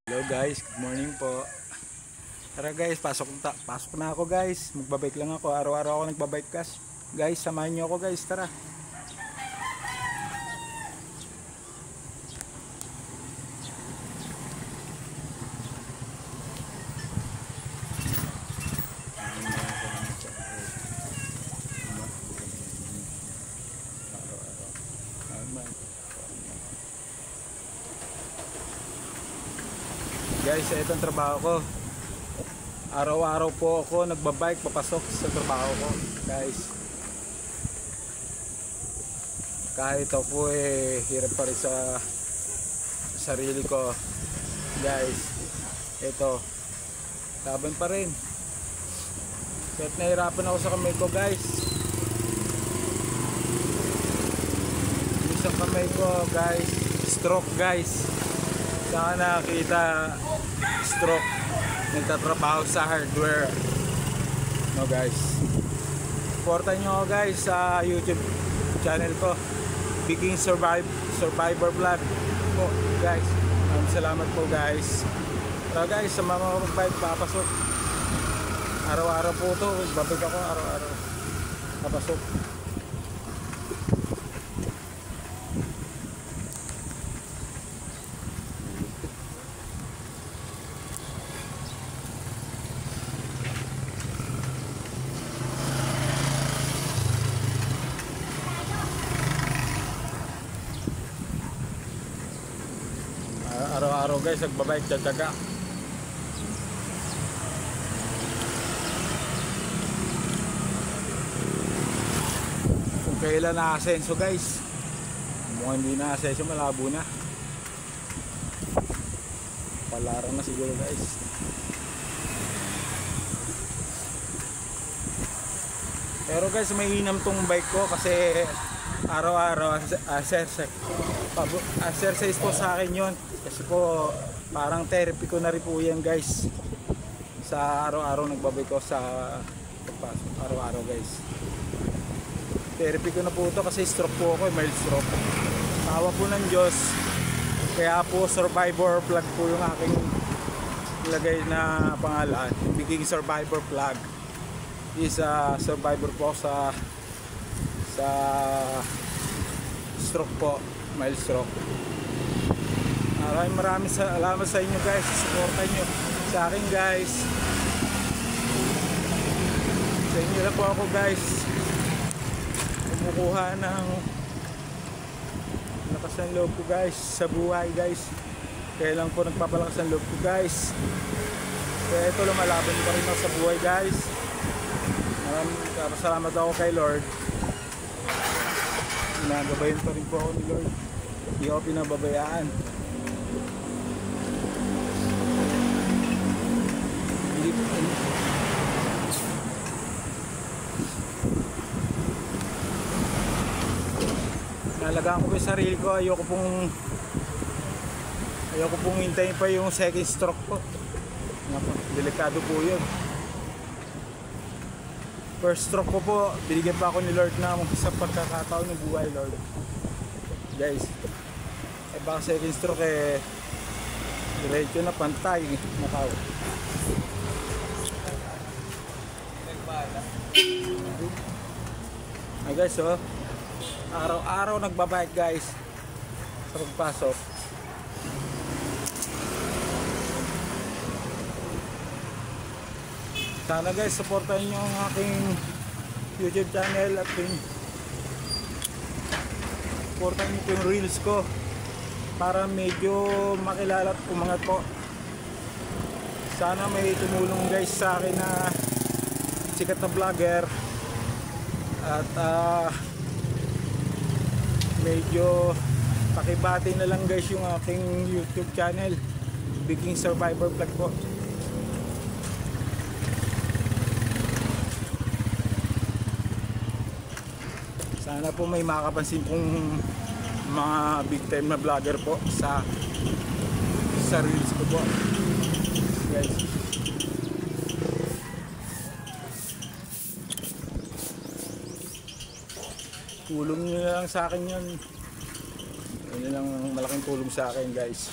Hello guys, good morning po. Tara guys, pasok na ako guys. Magbabike lang ako, araw-araw ako nagbabike guys. Samahan niyo ako guys, tara. Guys, ito ang trabaho ko. Araw-araw po ako nagbabike papasok sa trabaho ko, guys. Kahit ako hirap pa rin sa sarili ko, guys. Ito, laban pa rin. Kahit nahirapan ako sa kamay ko, guys. Isang kamay ko, guys. Stroke, guys. Saan nakakita stroke, nagtatrabaho sa hardware. No guys, supportan nyo ako guys sa YouTube channel ko, Viking Survivor Vlog po guys. Salamat po guys. Tara guys, sa mga magbike papasok, araw-araw po to, babig ako araw-araw papasok. Araw-araw guys, nagbabike, tiyatyaga. Kung kailan na-asenso guys, mukhang hindi na-asenso, malabo na. Palaran na siguro guys. Pero guys, may inam tong bike ko kasi araw-araw exercise po sa akin yun. Kasi po parang therapy ko na rin po yan guys. Sa araw-araw nagbabike ko sa pagpasok, araw-araw guys. Therapy ko na po ito kasi stroke po ako, mild stroke. Tawa po ng Diyos. Kaya po Survivor Vlog po yung aking ilagay na pangalan. Viking Survivor Vlog. Is survivor po sa stroke po, mild stroke. Maraming salamat sa inyo guys, supportan nyo sa akin guys. Sa inyo lang po ako guys kumukuha ng lakas ng loob ko guys sa buhay guys. Kaya lang po nagpapalakas ng loob ko guys. Kaya ito, lumalaban pa rin ako sa buhay guys. Maraming salamat ako kay Lord. Nagabayan pa rin po ako ni Lord. Hindi ako pinababayaan. Nalagaan ko yung sarili ko. Ayoko pong hintayin pa yung second stroke ko. Delikado po yun. First stroke ko po, binigyan pa ako ni Lord na sa pagkakataon ng buhay, Lord. Guys, baka second stroke diretso na pantay. Nakaw. Ay guys, araw-araw nagbabike guys sa pagpasok. Sana guys, supportan nyo ang aking YouTube channel at supportan nyo yung reels ko para medyo makilala at umangat po. Sana may tumulong guys sa akin na sikat na vlogger at medyo pakibati na lang guys yung aking YouTube channel, Viking Survivor Vlog po. Sana po may makapansin pong mga big time na vlogger po sa reels ko po guys. Tulong nyo na lang sa akin yun. Yun lang malaking tulong sa akin guys.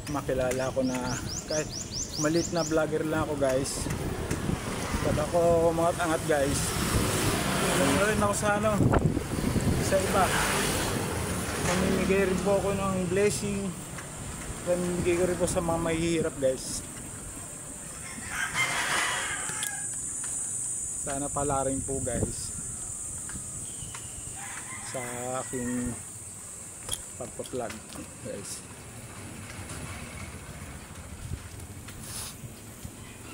makilala ko na kahit malit na vlogger lang ako guys. Pag ako umangat-angat guys, ano rin ako sa sa iba. Mamimigay rin po ako ng blessing. Mamimigay ko rin po sa mga mahihirap guys. Sana pala rin po guys sa aking pagpa-vlog guys.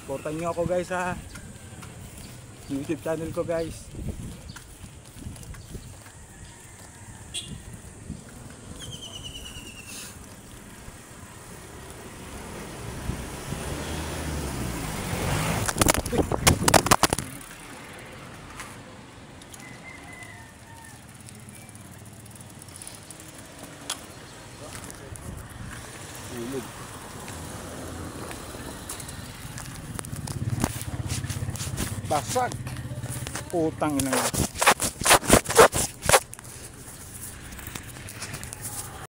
Supportan nyo ako guys sa YouTube channel ko guys. Basag. Putang ina.